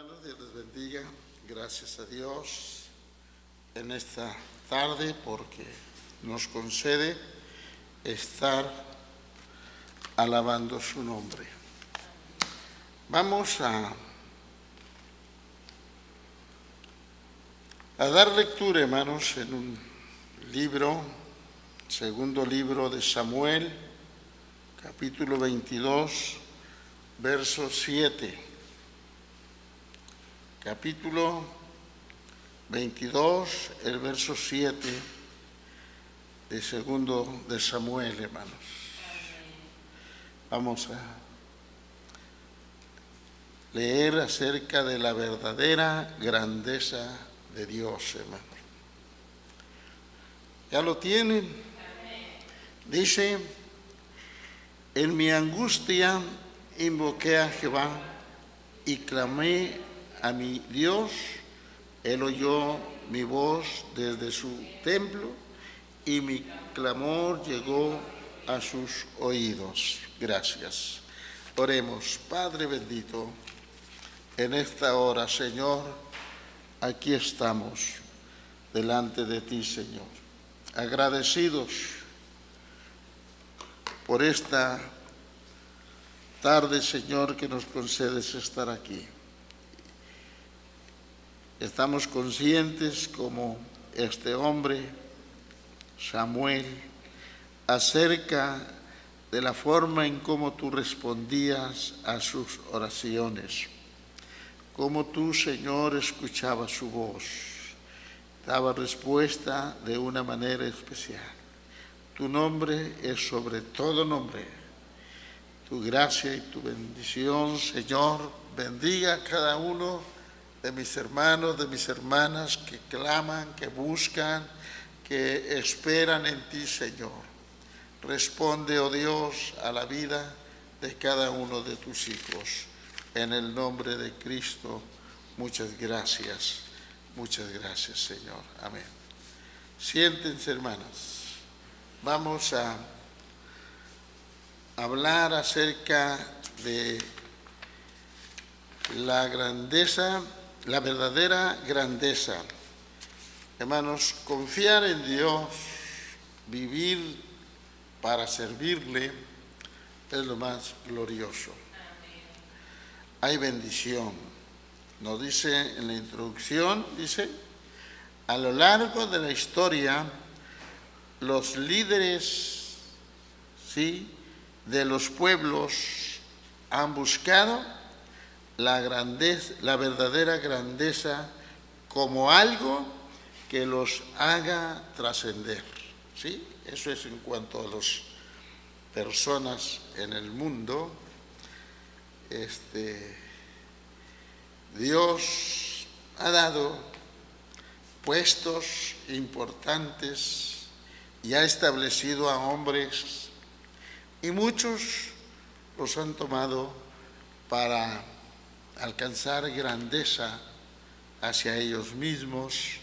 hermanos, Dios les bendiga. Gracias a Dios en esta tarde porque nos concede estar alabando su nombre. Vamos a dar lectura, hermanos, en un libro, segundo libro de Samuel, capítulo 22, verso 7. Capítulo 22, el verso 7 de segundo de Samuel, hermanos. Vamos a leer acerca de la verdadera grandeza de Dios, hermanos. ¿Ya lo tienen? Dice: en mi angustia invoqué a Jehová y clamé a mi Dios. Él oyó mi voz desde su templo y mi clamor llegó a sus oídos. Gracias. Oremos. Padre bendito, en esta hora, Señor, aquí estamos delante de ti, Señor, agradecidos por esta tarde, Señor, que nos concedes estar aquí. Estamos conscientes, como este hombre, Samuel, acerca de la forma en cómo tú respondías a sus oraciones, cómo tú, Señor, escuchabas su voz, daba respuesta de una manera especial. Tu nombre es sobre todo nombre. Tu gracia y tu bendición, Señor, bendiga a cada uno de mis hermanos, de mis hermanas que claman, que buscan, que esperan en ti, Señor. Responde, oh Dios, a la vida de cada uno de tus hijos. En el nombre de Cristo, muchas gracias, Señor. Amén. Siéntense, hermanas. Vamos a hablar acerca de la grandeza, la verdadera grandeza. Hermanos, confiar en Dios, vivir para servirle, es lo más glorioso. Hay bendición. Nos dice en la introducción, dice: a lo largo de la historia, los líderes, ¿sí?, de los pueblos han buscado la verdadera grandeza como algo que los haga trascender, ¿sí? Eso es en cuanto a las personas en el mundo. Dios ha dado puestos importantes y ha establecido a hombres, y muchos los han tomado para alcanzar grandeza hacia ellos mismos,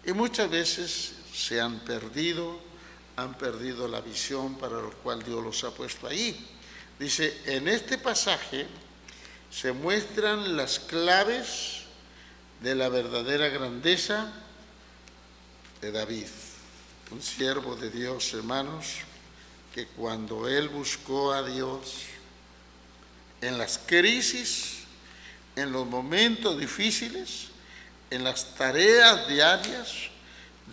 y muchas veces se han perdido la visión para lo cual Dios los ha puesto ahí. Dice, en este pasaje se muestran las claves de la verdadera grandeza de David, un siervo de Dios, hermanos, que cuando él buscó a Dios en las crisis, en los momentos difíciles, en las tareas diarias,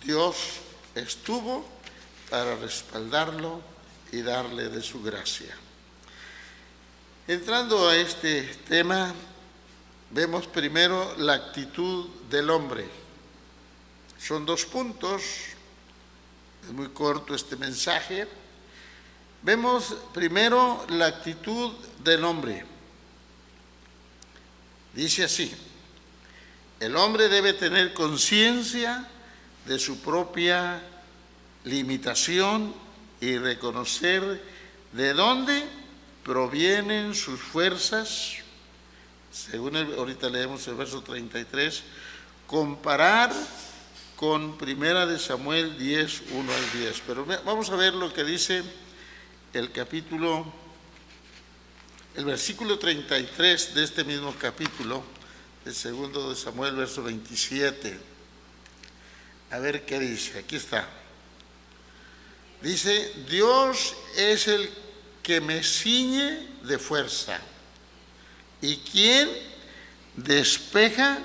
Dios estuvo para respaldarlo y darle de su gracia. Entrando a este tema, vemos primero la actitud del hombre. Son 2 puntos, es muy corto este mensaje. Vemos primero la actitud del hombre. Dice así: el hombre debe tener conciencia de su propia limitación y reconocer de dónde provienen sus fuerzas. Según ahorita leemos el verso 33, comparar con Primera de Samuel 10, 1 al 10. Pero vamos a ver lo que dice el versículo 33 de este mismo capítulo el segundo de Samuel, verso 27. A ver qué dice, aquí está. Dice, Dios es el que me ciñe de fuerza y quien despeja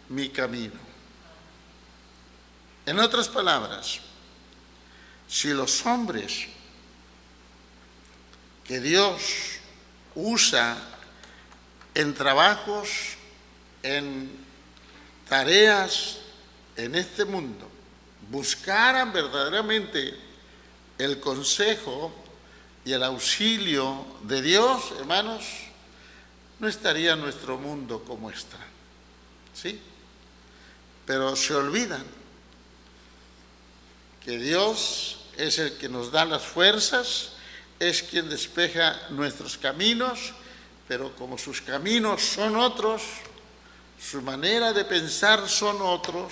mi camino. En otras palabras, si los hombres que Dios usa en trabajos, en tareas en este mundo, buscaran verdaderamente el consejo y el auxilio de Dios, hermanos, no estaría nuestro mundo como está, ¿sí? Pero se olvidan que Dios es el que nos da las fuerzas, es quien despeja nuestros caminos, pero como sus caminos son otros, su manera de pensar son otros,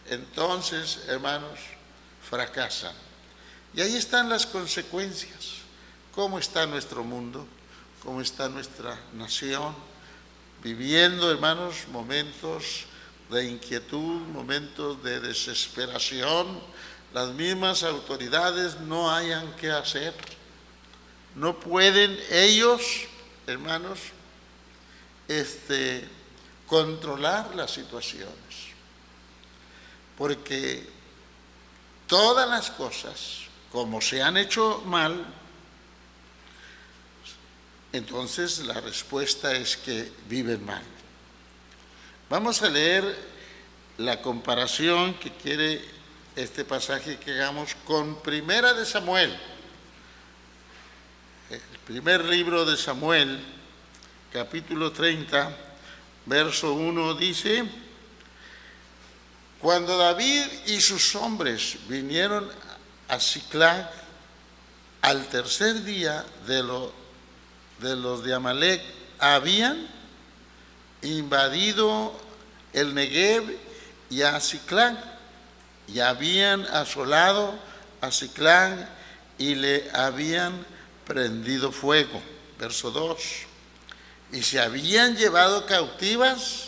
entonces, hermanos, fracasan. Y ahí están las consecuencias. ¿Cómo está nuestro mundo? ¿Cómo está nuestra nación? Viviendo, hermanos, momentos de inquietud, momentos de desesperación. Las mismas autoridades no hayan qué hacer. No pueden ellos, hermanos, controlar las situaciones. Porque todas las cosas, como se han hecho mal, entonces la respuesta es que viven mal. Vamos a leer la comparación que quiere este pasaje que hagamos con Primera de Samuel. El primer libro de Samuel, capítulo 30, verso 1 dice: cuando David y sus hombres vinieron a Siclag al tercer día de los de Amalec, habían invadido el Negev y a Siclag, y habían asolado a Siclag y le habían prendido fuego. Verso 2. Y se habían llevado cautivas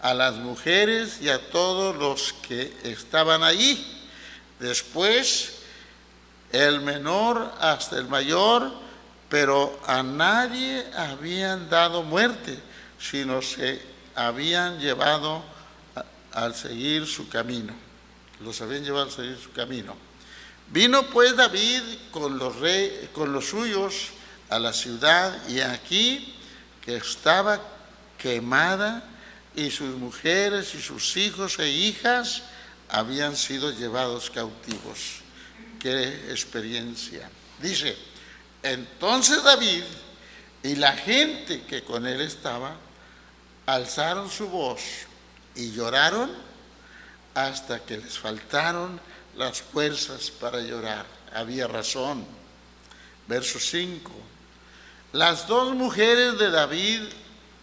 a las mujeres y a todos los que estaban allí. Después, el menor hasta el mayor, pero a nadie habían dado muerte, sino se habían llevado al seguir su camino. Los habían llevado al seguir su camino. Vino pues David con los suyos a la ciudad, y aquí que estaba quemada, y sus mujeres y sus hijos e hijas habían sido llevados cautivos. ¡Qué experiencia! Dice, entonces David y la gente que con él estaba alzaron su voz y lloraron hasta que les faltaron las fuerzas para llorar. Había razón. Verso 5. Las dos mujeres de David,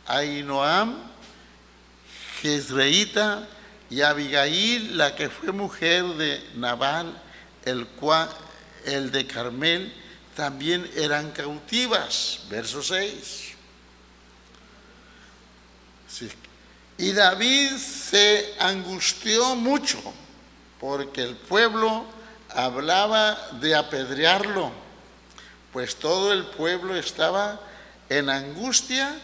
Ahinoam, Jezreelita, y Abigail, la que fue mujer de Nabal, el de Carmel, también eran cautivas. Verso 6. Sí. Y David se angustió mucho porque el pueblo hablaba de apedrearlo, pues todo el pueblo estaba en angustia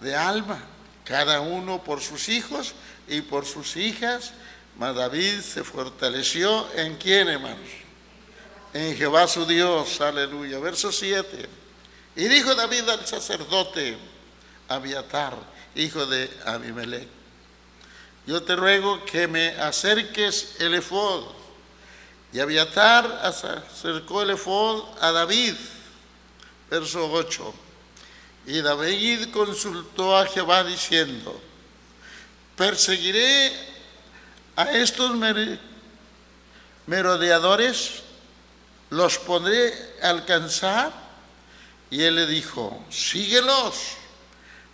de alma, cada uno por sus hijos y por sus hijas. Mas David se fortaleció ¿en quién, hermanos? En Jehová su Dios, aleluya. Verso 7. Y dijo David al sacerdote Abiatar, hijo de Abimelech: yo te ruego que me acerques el efod. Y Abiatar acercó el efod a David. Verso 8. Y David consultó a Jehová diciendo: ¿perseguiré a estos merodeadores? ¿Los pondré a alcanzar? Y él le dijo: síguelos,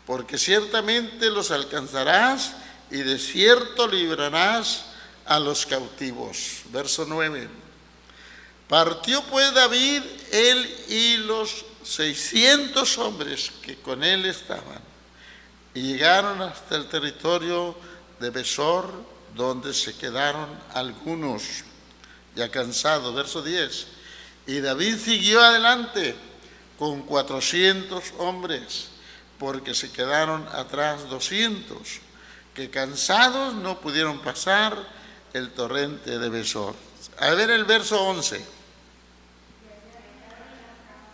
porque ciertamente los alcanzarás y de cierto librarás a los cautivos. Verso 9. Partió pues David, él y los 600 hombres que con él estaban, y llegaron hasta el territorio de Besor, donde se quedaron algunos, ya cansados. Verso 10. Y David siguió adelante con 400 hombres, porque se quedaron atrás 200, que cansados no pudieron pasar el torrente de Besor. A ver el verso 11.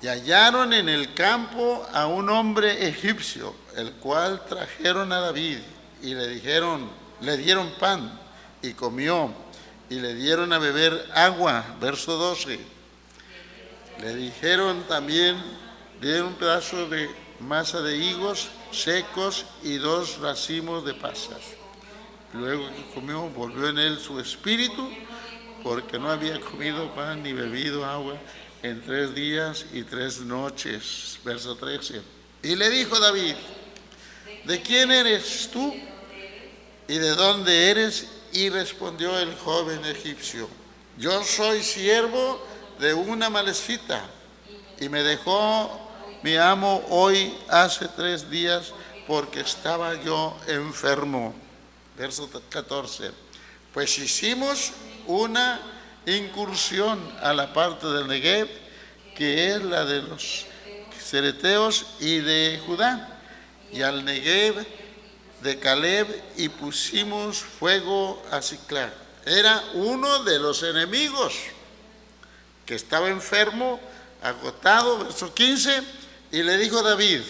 Y hallaron en el campo a un hombre egipcio, el cual trajeron a David, y le dieron pan, y comió, y le dieron a beber agua. Verso 12. Le dieron un pedazo de masa de higos secos y 2 racimos de pasas. Luego que comió, volvió en él su espíritu, porque no había comido pan ni bebido agua en 3 días y 3 noches. Verso 13. Y le dijo David: ¿de quién eres tú y de dónde eres? Y respondió el joven egipcio: yo soy siervo de una amalecita, y me dejó mi amo hoy hace 3 días, porque estaba yo enfermo. Verso 14. Pues hicimos una incursión a la parte del Negev, que es la de los cereteos y de Judá, y al Negev de Caleb, y pusimos fuego a Siclag. Era uno de los enemigos que estaba enfermo, agotado. Verso 15. Y le dijo David: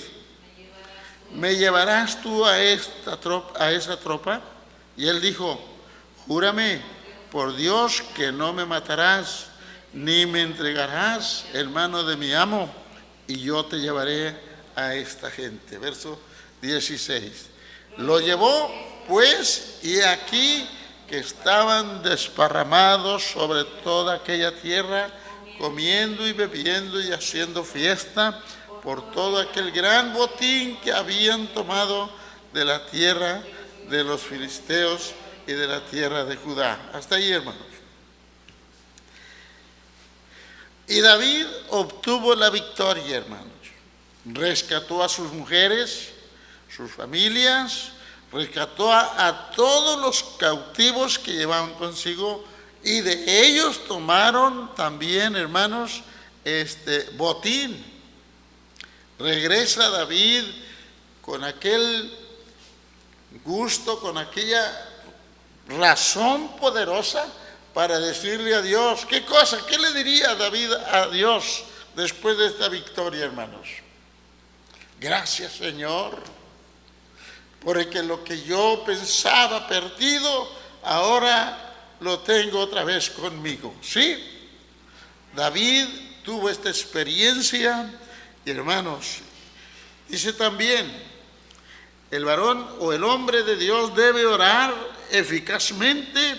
¿me llevarás tú a esa tropa? Y él dijo: júrame por Dios que no me matarás, ni me entregarás en mano de mi amo, y yo te llevaré a esta gente. Verso 16. Lo llevó pues, y aquí que estaban desparramados sobre toda aquella tierra, comiendo y bebiendo y haciendo fiesta por todo aquel gran botín que habían tomado de la tierra de los filisteos y de la tierra de Judá. Hasta ahí, hermanos. Y David obtuvo la victoria, hermanos. Rescató a sus mujeres, sus familias, rescató a todos los cautivos que llevaban consigo, y de ellos tomaron también, hermanos, botín. Regresa David con aquel gusto, con aquella razón poderosa para decirle a Dios, ¿qué cosa? ¿Qué le diría David a Dios después de esta victoria, hermanos? Gracias, Señor, porque lo que yo pensaba perdido, ahora lo tengo otra vez conmigo. ¿Sí? David tuvo esta experiencia. Y hermanos, dice también, el varón o el hombre de Dios debe orar eficazmente,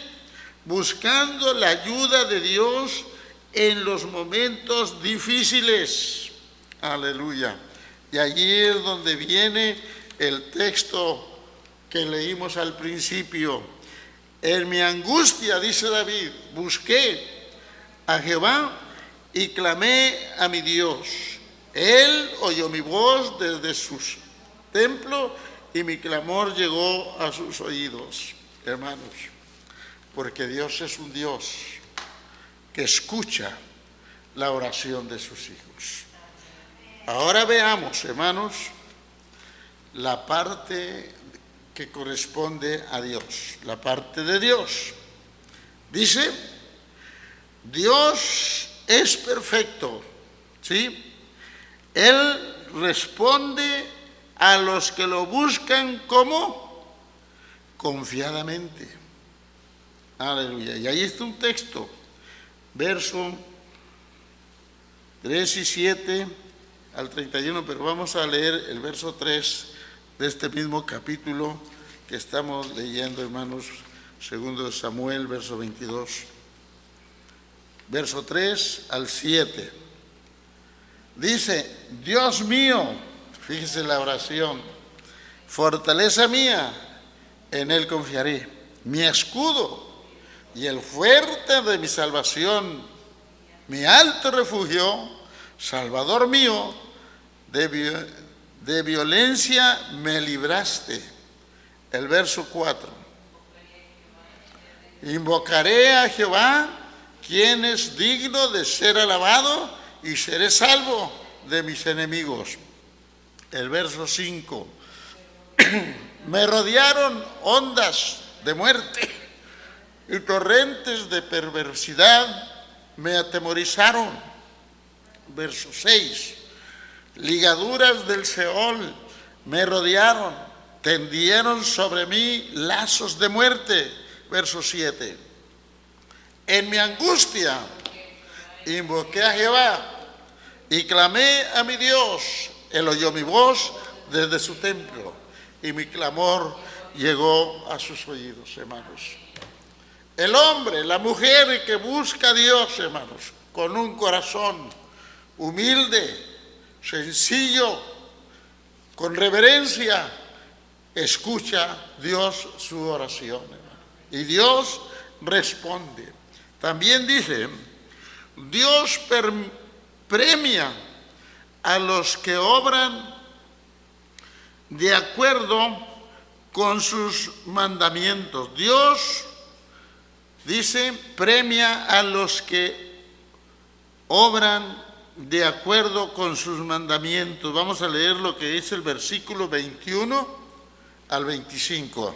buscando la ayuda de Dios en los momentos difíciles. Aleluya. Y allí es donde viene el texto que leímos al principio. En mi angustia, dice David, busqué a Jehová y clamé a mi Dios. Él oyó mi voz desde su templo, y mi clamor llegó a sus oídos. Hermanos, porque Dios es un Dios que escucha la oración de sus hijos. Ahora veamos, hermanos, la parte que corresponde a Dios, la parte de Dios. Dice, Dios es perfecto, ¿sí? Él responde a los que lo buscan como confiadamente. Aleluya. Y ahí está un texto, verso 3 y 7 al 31, pero vamos a leer el verso 3 de este mismo capítulo que estamos leyendo, hermanos, segundo de Samuel, verso 22. Verso 3 al 7. Dice, Dios mío, fíjese la oración, fortaleza mía, en Él confiaré, mi escudo y el fuerte de mi salvación, mi alto refugio, Salvador mío, de violencia me libraste. El verso 4. Invocaré a Jehová, quien es digno de ser alabado, y seré salvo de mis enemigos. El verso 5. Me rodearon ondas de muerte y torrentes de perversidad me atemorizaron. Verso 6. Ligaduras del Seol me rodearon, tendieron sobre mí lazos de muerte. Verso 7. En mi angustia invoqué a Jehová y clamé a mi Dios. Él oyó mi voz desde su templo y mi clamor llegó a sus oídos, hermanos. El hombre, la mujer que busca a Dios, hermanos, con un corazón humilde, sencillo, con reverencia, escucha Dios su oración, hermano. Y Dios responde. También dice, Dios premia a los que obran de acuerdo con sus mandamientos. Dios, dice, premia a los que obran de acuerdo con sus mandamientos. Vamos a leer lo que dice el versículo 21 al 25.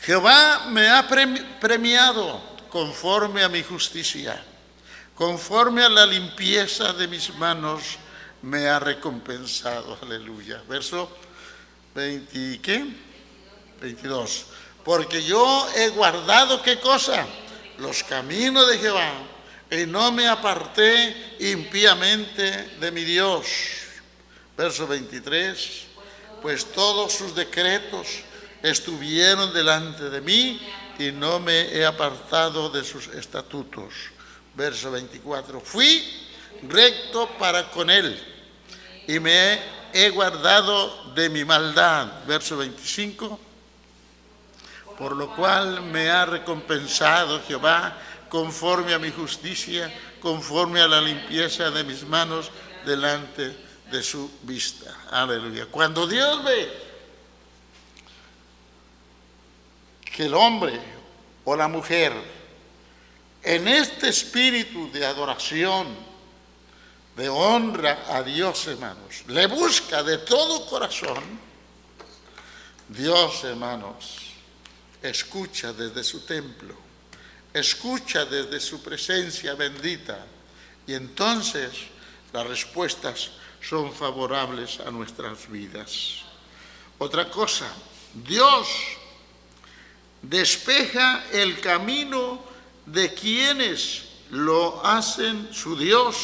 Jehová me ha premiado conforme a mi justicia, conforme a la limpieza de mis manos me ha recompensado. Aleluya. Verso 20, ¿qué? 22. Porque yo he guardado, ¿qué cosa? Los caminos de Jehová, y no me aparté impíamente de mi Dios. Verso 23. Pues todos sus decretos estuvieron delante de mí, y no me he apartado de sus estatutos. Verso 24. Fui recto para con él, y me he guardado de mi maldad. Verso 25. Por lo cual me ha recompensado Jehová conforme a mi justicia, conforme a la limpieza de mis manos delante de su vista. Aleluya. Cuando Dios ve que el hombre o la mujer en este espíritu de adoración, de honra a Dios, hermanos, le busca de todo corazón, Dios, hermanos, escucha desde su templo, escucha desde su presencia bendita, y entonces las respuestas son favorables a nuestras vidas. Otra cosa, Dios despeja el camino de quienes lo hacen su Dios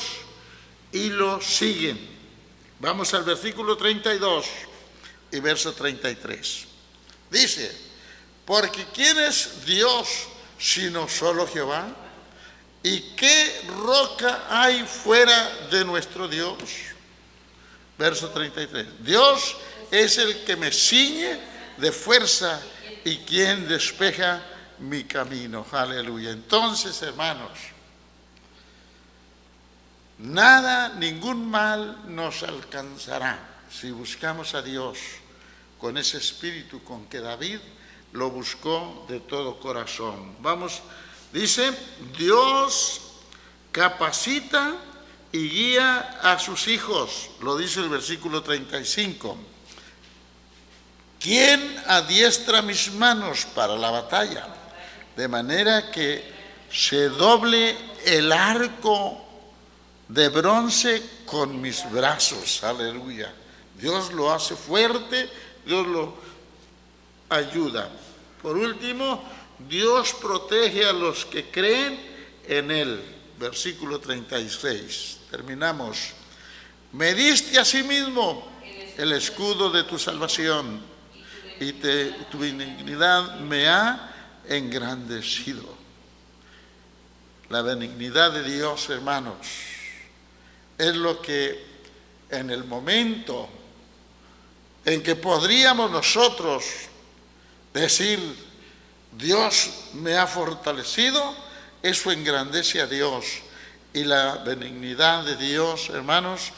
y lo siguen. Vamos al versículo 32 y verso 33. Dice, porque ¿quién es Dios sino solo Jehová? ¿Y qué roca hay fuera de nuestro Dios? Verso 33. Dios es el que me ciñe de fuerza y quien despeja mi camino. Aleluya. Entonces, hermanos, nada, ningún mal nos alcanzará si buscamos a Dios con ese espíritu con que David lo buscó de todo corazón. Vamos, dice, Dios capacita y guía a sus hijos, lo dice el versículo 35. ¿Quién adiestra mis manos para la batalla? De manera que se doble el arco de bronce con mis brazos. Aleluya. Dios lo hace fuerte, Dios lo ayuda. Por último, Dios protege a los que creen en Él. Versículo 36. Terminamos. Me diste a sí mismo el escudo de tu salvación, y tu benignidad me ha engrandecido. La benignidad de Dios, hermanos, es lo que en el momento en que podríamos nosotros decir, Dios me ha fortalecido, eso engrandece a Dios. Y la benignidad de Dios, hermanos,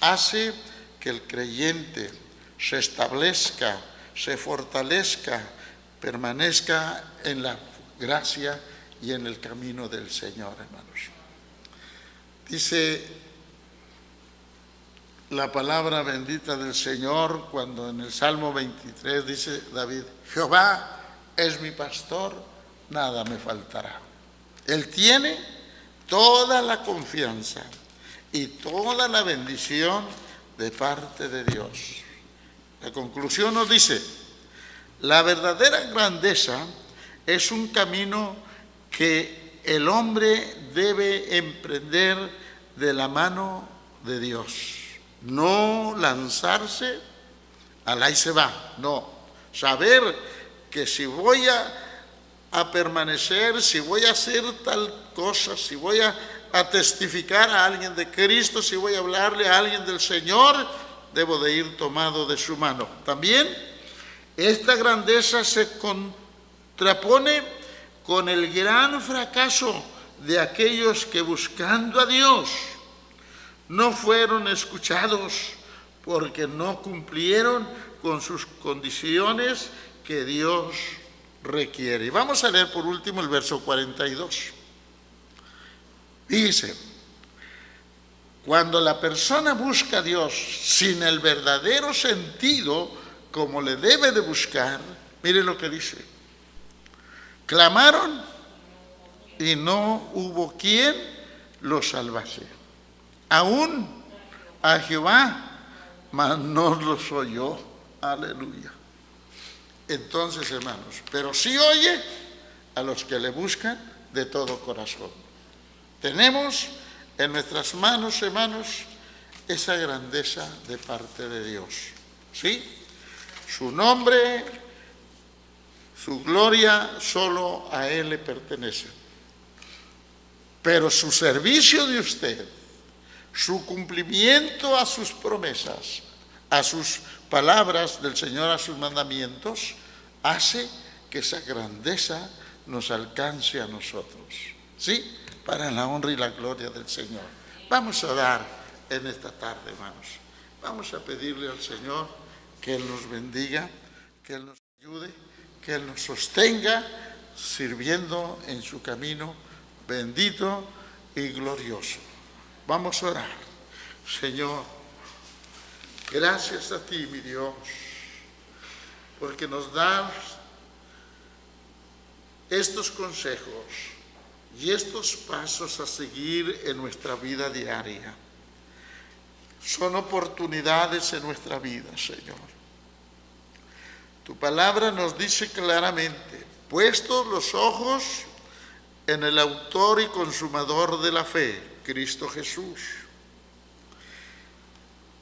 hace que el creyente se establezca, se fortalezca, permanezca en la gracia y en el camino del Señor, hermanos. Dice la palabra bendita del Señor cuando en el Salmo 23 dice David: Jehová es mi pastor, nada me faltará. Él tiene toda la confianza y toda la bendición de parte de Dios. La conclusión nos dice: la verdadera grandeza es un camino que el hombre debe emprender de la mano de Dios. No lanzarse al ahí se va, no. Saber que si voy a permanecer, si voy a hacer tal cosa, si voy a testificar a alguien de Cristo, si voy a hablarle a alguien del Señor, debo de ir tomado de su mano. También esta grandeza se contrapone con el gran fracaso de aquellos que buscando a Dios no fueron escuchados porque no cumplieron con sus condiciones que Dios requiere. Y vamos a leer por último el verso 42. Dice: cuando la persona busca a Dios sin el verdadero sentido, como le debe de buscar, miren lo que dice: clamaron y no hubo quien los salvase. Aún a Jehová, mas no los oyó. Aleluya. Entonces, hermanos, pero sí oye a los que le buscan de todo corazón. Tenemos en nuestras manos, hermanos, esa grandeza de parte de Dios. ¿Sí? Su nombre, su gloria, solo a Él le pertenece. Pero su servicio de usted, su cumplimiento a sus promesas, a sus palabras del Señor, a sus mandamientos, hace que esa grandeza nos alcance a nosotros. ¿Sí? Para la honra y la gloria del Señor. Vamos a orar en esta tarde, hermanos. Vamos a pedirle al Señor que Él nos bendiga, que Él nos ayude, que Él nos sostenga, sirviendo en su camino bendito y glorioso. Vamos a orar. Señor, gracias a ti, mi Dios, porque nos das estos consejos y estos pasos a seguir en nuestra vida diaria. Son oportunidades en nuestra vida, Señor. Tu palabra nos dice claramente: puestos los ojos en el autor y consumador de la fe, Cristo Jesús.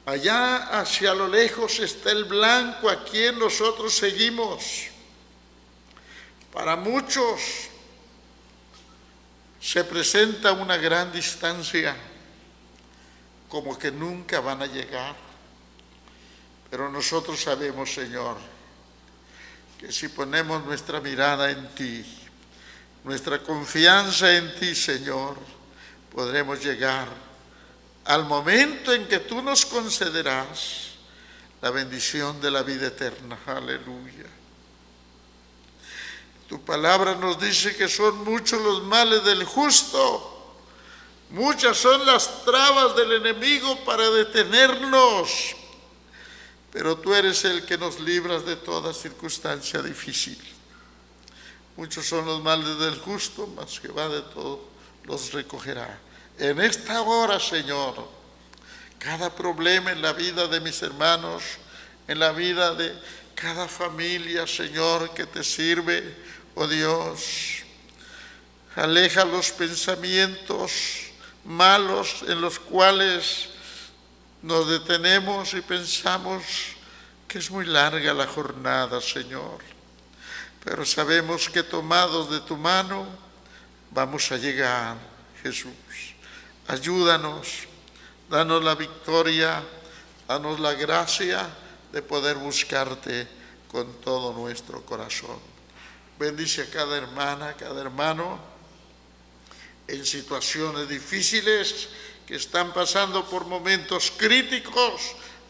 Allá hacia lo lejos está el blanco a quien nosotros seguimos. Para muchos se presenta una gran distancia, como que nunca van a llegar. Pero nosotros sabemos, Señor, que si ponemos nuestra mirada en ti, nuestra confianza en ti, Señor, podremos llegar al momento en que tú nos concederás la bendición de la vida eterna. Aleluya. Tu palabra nos dice que son muchos los males del justo, muchas son las trabas del enemigo para detenernos, pero tú eres el que nos libras de toda circunstancia difícil. Muchos son los males del justo, mas Jehová de todos los recogerá. En esta hora, Señor, cada problema en la vida de mis hermanos, en la vida de cada familia, Señor, que te sirve, oh Dios, aleja los pensamientos malos en los cuales nos detenemos y pensamos que es muy larga la jornada, Señor. Pero sabemos que tomados de tu mano vamos a llegar, Jesús. Ayúdanos, danos la victoria, danos la gracia de poder buscarte con todo nuestro corazón. Bendice a cada hermana, cada hermano en situaciones difíciles que están pasando por momentos críticos.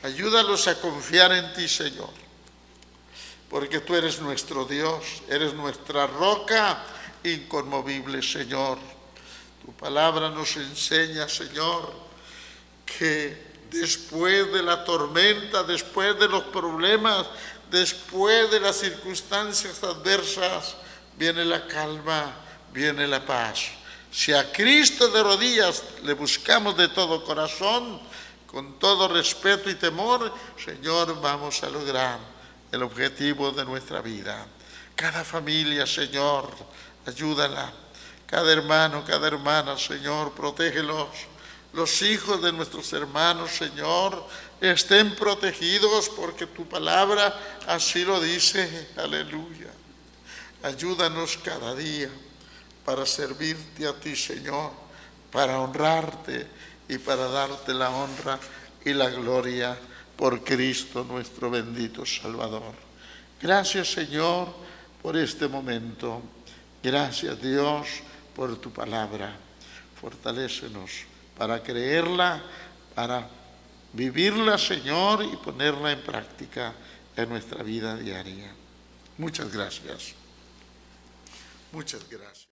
Ayúdalos a confiar en ti, Señor, porque tú eres nuestro Dios, eres nuestra roca inconmovible, Señor. Tu palabra nos enseña, Señor, que después de la tormenta, después de los problemas, después de las circunstancias adversas, viene la calma, viene la paz. Si a Cristo de rodillas le buscamos de todo corazón, con todo respeto y temor, Señor, vamos a lograr el objetivo de nuestra vida. Cada familia, Señor, ayúdala. Cada hermano, cada hermana, Señor, protégelos. Los hijos de nuestros hermanos, Señor, estén protegidos porque tu palabra así lo dice. Aleluya. Ayúdanos cada día para servirte a ti, Señor, para honrarte y para darte la honra y la gloria por Cristo nuestro bendito Salvador. Gracias, Señor, por este momento. Gracias, Dios, por tu palabra. Fortalécenos para creerla, para vivirla, Señor, y ponerla en práctica en nuestra vida diaria. Muchas gracias. Muchas gracias.